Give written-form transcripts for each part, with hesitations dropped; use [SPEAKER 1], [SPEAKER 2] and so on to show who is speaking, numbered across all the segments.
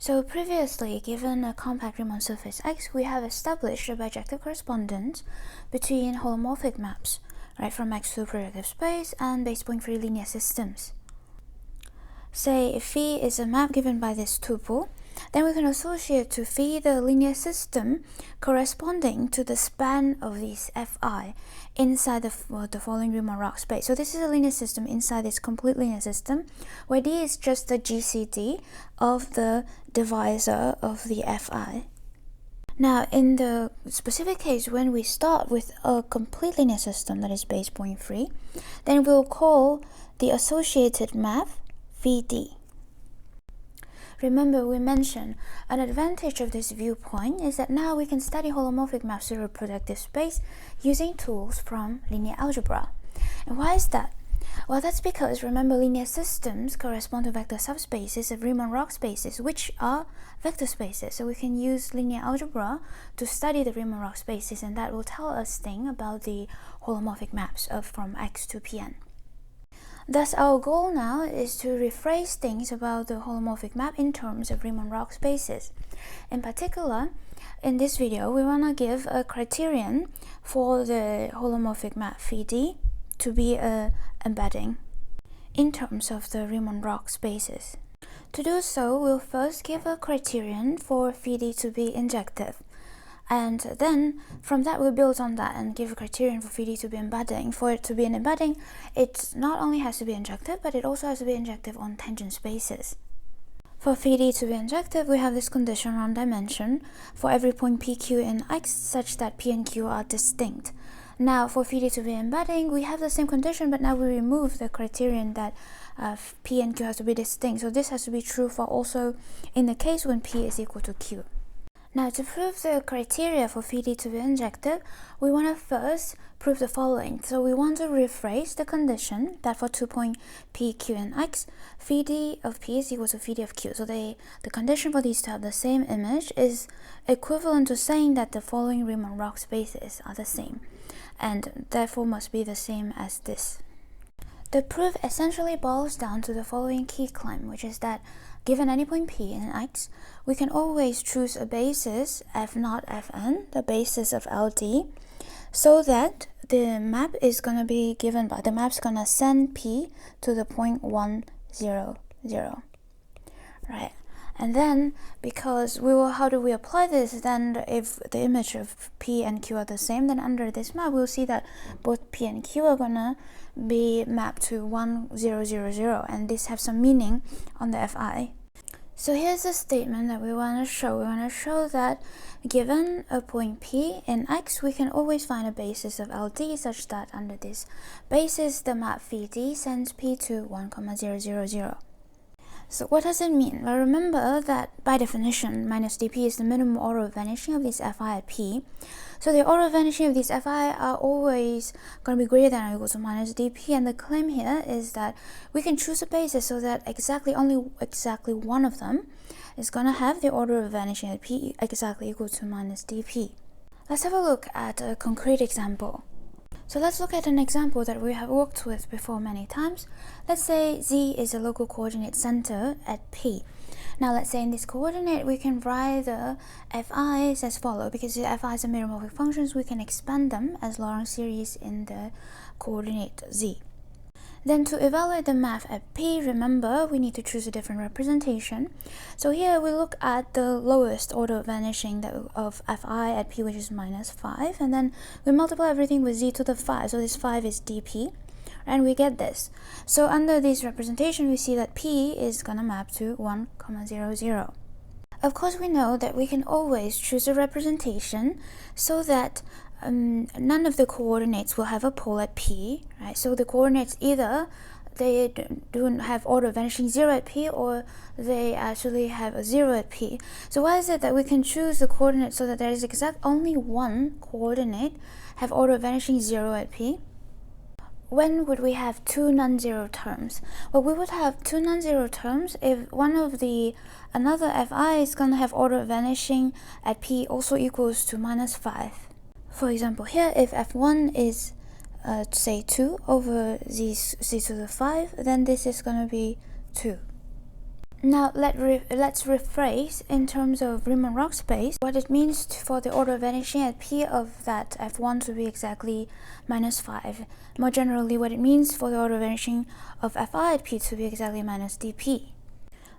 [SPEAKER 1] So previously, given a compact Riemann surface X, we have established a bijective correspondence between holomorphic maps, right, from X to projective space and base point free linear systems. Say if phi is a map given by this tuple, then we can associate to phi the linear system corresponding to the span of these fi inside the following Riemann rock space. So this is a linear system inside this complete linear system, where D is just the GCD of the divisor of the fi. Now, in the specific case, when we start with a complete linear system that is base point free, then we'll call the associated map Vd. Remember, we mentioned an advantage of this viewpoint is that now we can study holomorphic maps through a projective space using tools from linear algebra. And why is that? Well, that's because, remember, linear systems correspond to vector subspaces of Riemann rock spaces, which are vector spaces. So we can use linear algebra to study the Riemann rock spaces, and that will tell us things about the holomorphic maps from X to Pn. Thus, our goal now is to rephrase things about the holomorphic map in terms of Riemann rock spaces. In particular, in this video, we want to give a criterion for the holomorphic map Vd to be a embedding in terms of the Riemann rock spaces. To do so, we'll first give a criterion for Vd to be injective. And then from that we'll build on that and give a criterion for Vd to be embedding. For it to be an embedding, it not only has to be injective, but it also has to be injective on tangent spaces. For Vd to be injective, we have this condition around dimension for every point pq in X such that p and q are distinct. Now for Vd to be embedding, we have the same condition, but now we remove the criterion that p and q has to be distinct. So this has to be true for also in the case when p is equal to q. Now, to prove the criteria for Vd to be injective, we want to first prove the following. So we want to rephrase the condition that for 2 point p, q, and x, Vd of p is equal to Vd of q. So the condition for these to have the same image is equivalent to saying that the following Riemann rock spaces are the same, and therefore must be the same as this. The proof essentially boils down to the following key claim, which is that given any point p in X, we can always choose a basis f naught fn, the basis of LD, so that the map is going to be given by the map's going to send p to the point 1, 0, 0. Right. And then, because how do we apply this? Then if the image of p and q are the same, then under this map we'll see that both p and q are gonna be mapped to 1, 0, 0, 0, and this have some meaning on the fi. So here's the statement that we want to show. We want to show that given a point p in X, we can always find a basis of LD such that under this basis the map Vd sends p to 1, 0, 0, 0. So what does it mean? Well, remember that by definition, minus dp is the minimum order of vanishing of these fi at p. So the order of vanishing of these fi are always going to be greater than or equal to minus dp, and the claim here is that we can choose a basis so that only exactly one of them is going to have the order of vanishing at p exactly equal to minus dp. Let's have a look at a concrete example. So let's look at an example that we have worked with before many times. Let's say z is a local coordinate center at p. Now let's say in this coordinate we can write the fi's as follows. Because the fi's are meromorphic functions, we can expand them as Lorentz series in the coordinate z. Then to evaluate the map at p, remember we need to choose a different representation. So here we look at the lowest order of vanishing of fi at p, which is minus 5, and then we multiply everything with z to the 5. So this 5 is dp, and we get this. So under this representation, we see that p is going to map to 1, 0, 0. Of course, we know that we can always choose a representation so that none of the coordinates will have a pole at p, right? So the coordinates either they don't have order of vanishing 0 at p, or they actually have a 0 at p. So why is it that we can choose the coordinate so that there is only one coordinate have order of vanishing 0 at p? When would we have two non-zero terms? Well, we would have two non-zero terms if another fi is going to have order of vanishing at p also equals to minus 5. For example, here if f1 is say 2 over z to the 5, then this is going to be 2. Now let's rephrase in terms of Riemann-Roch space what it means for the order of vanishing at P of that F1 to be exactly minus 5. More generally, what it means for the order of vanishing of Fi at P to be exactly minus dp.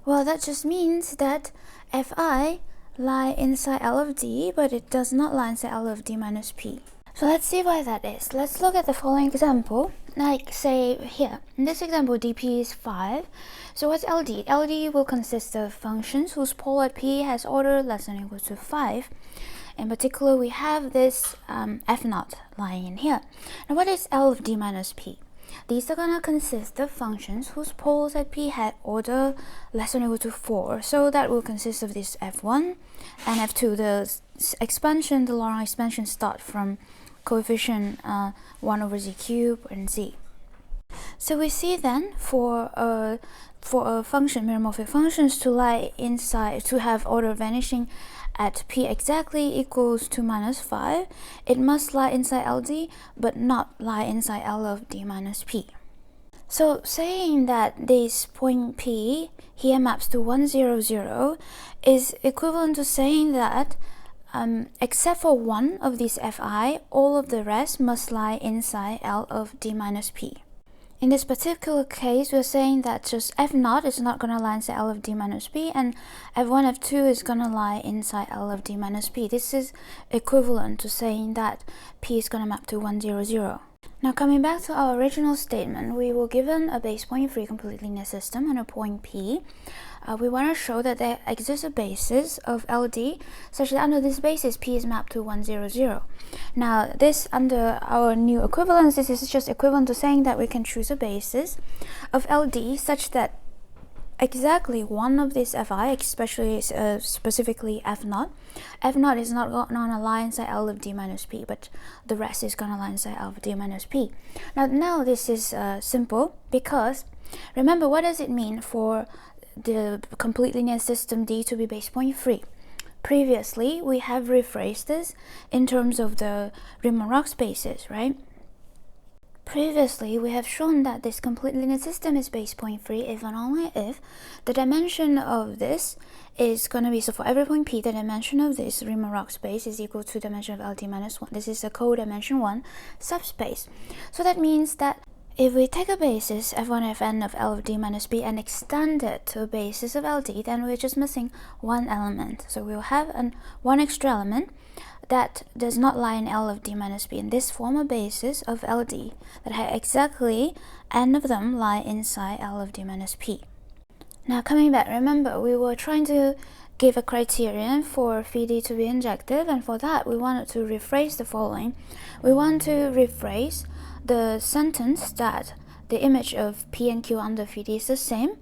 [SPEAKER 1] Well, that just means that Fi lie inside L of d, but it does not lie inside L of d minus p. So let's see why that is. Let's look at the following example. Like, say here, in this example, dp is 5. So what's LD? LD will consist of functions whose pole at p has order less than or equal to 5. In particular, we have this f0 lying in here. Now, what is L of d minus p? These are going to consist of functions whose poles at p had order less than or equal to 4. So that will consist of this f1 and f2. The expansion, the Laurent expansion, start from coefficient 1 over z cubed and z. So we see then for a function, meromorphic functions, to lie inside, to have order vanishing at p exactly equals to minus 5, it must lie inside LD but not lie inside L of d minus p. So saying that this point P here maps to 1, 0, 0 is equivalent to saying that except for one of these Fi, all of the rest must lie inside L of d minus p. In this particular case, we're saying that just f0 is not going to lie inside L of d minus p, and f1, f2 is going to lie inside L of d minus p. This is equivalent to saying that p is going to map to 1, 0, 0. Now, coming back to our original statement, we were given a base point-free complete linear system and a point P. We want to show that there exists a basis of LD such that under this basis P is mapped to 1, 0, 0. Now, this under our new equivalence, this is just equivalent to saying that we can choose a basis of LD such that exactly one of these Fi, especially specifically f0 is not going to lie inside L of d minus p, but the rest is going to lie inside L of d minus p. Now this is simple, because remember, what does it mean for the complete linear system D to be base point free? Previously, we have rephrased this in terms of the Riemann-Roch spaces, right? Previously, we have shown that this complete linear system is base point free if and only if the dimension of this is going to be, so for every point P, the dimension of this Riemann-Roch space is equal to dimension of LD minus 1. This is a codimension 1 subspace. So that means that if we take a basis f1 fn of L of d minus b and extend it to a basis of LD, then we're just missing one element. So we'll have one extra element that does not lie in L of d minus b, and this form a basis of LD that had exactly n of them lie inside L of d minus p. Now coming back, remember we were trying to give a criterion for phi d to be injective, and for that we wanted to rephrase the following. We want to rephrase the sentence that the image of P and Q under phi d is the same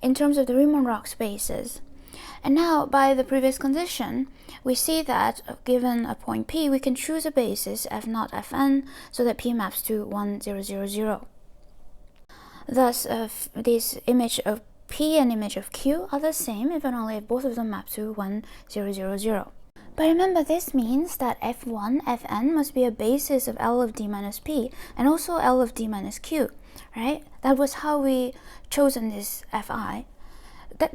[SPEAKER 1] in terms of the Riemann-Roch spaces. And now, by the previous condition, we see that given a point P, we can choose a basis f0 fn so that P maps to 1, 0, 0, 0. Thus, this image of P and image of Q are the same if and only if both of them map to 1, 0, 0, 0. But remember, this means that f1 fn must be a basis of L of d minus p and also L of d minus q, right? That was how we chosen this fi.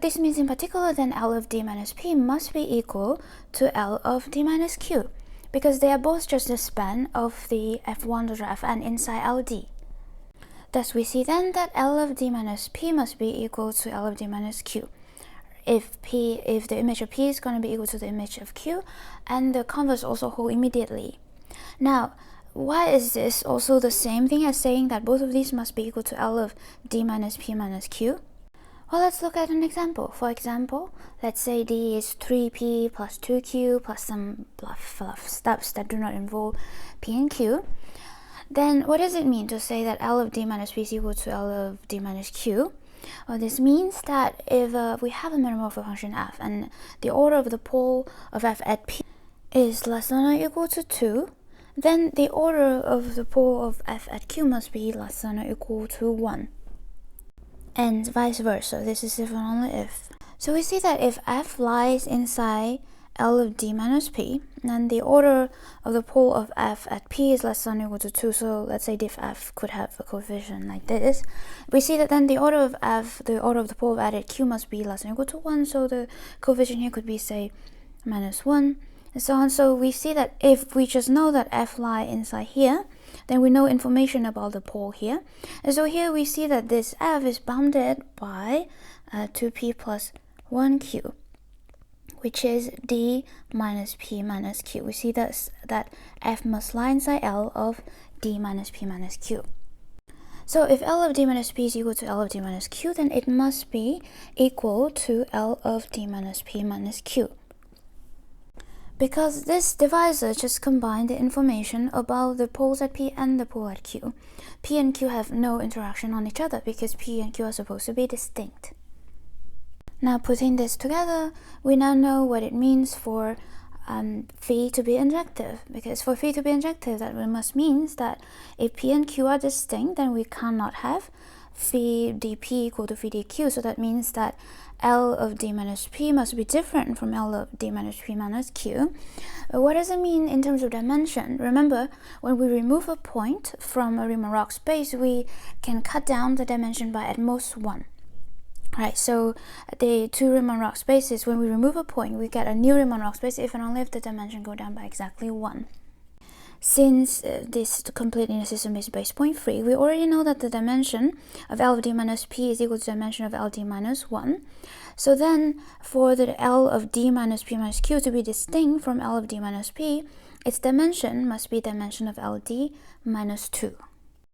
[SPEAKER 1] This means in particular then L of d minus p must be equal to L of d minus q, because they are both just the span of the f1 to fn inside LD. Thus we see then that L of d minus p must be equal to L of d minus q. If the image of P is going to be equal to the image of Q, and the converse also hold immediately. Now, why is this also the same thing as saying that both of these must be equal to L of D minus P minus Q? Well, let's look at an example. For example, let's say D is 3P plus 2Q plus some fluff steps that do not involve P and Q. Then what does it mean to say that L of D minus P is equal to L of D minus Q? Well, this means that if we have a meromorphic function f and the order of the pole of f at P is less than or equal to 2, then the order of the pole of f at Q must be less than or equal to 1. And vice versa. This is if and only if. So we see that if f lies inside L of D minus P, and the order of the pole of F at P is less than or equal to 2, so let's say if F could have a coefficient like this, we see that then the order of F, the order of the pole of F at Q must be less than or equal to 1, so the coefficient here could be, say, minus 1, and so on. So we see that if we just know that F lie inside here, then we know information about the pole here. And so here we see that this F is bounded by 2P plus 1Q, which is D minus P minus Q. We see that F must lie inside L of D minus P minus Q. So if L of D minus P is equal to L of D minus Q, then it must be equal to L of D minus P minus Q. Because this divisor just combined the information about the poles at P and the pole at Q. P and Q have no interaction on each other because P and Q are supposed to be distinct. Now putting this together, we now know what it means for phi to be injective, because for phi to be injective, that must means that if P and Q are distinct, then we cannot have phi dp equal to phi dq. So that means that L of D minus P must be different from L of D minus P minus Q. What does it mean in terms of dimension? Remember, when we remove a point from a Riemann-Roch space, we can cut down the dimension by at most 1. Right, so the two Riemann-Roch spaces, when we remove a point, we get a new Riemann-Roch space if and only if the dimension go down by exactly 1. Since this complete linear system is base point free, we already know that the dimension of L of D minus P is equal to the dimension of L D minus 1. So then, for the L of D minus P minus Q to be distinct from L of D minus P, its dimension must be dimension of L D minus 2.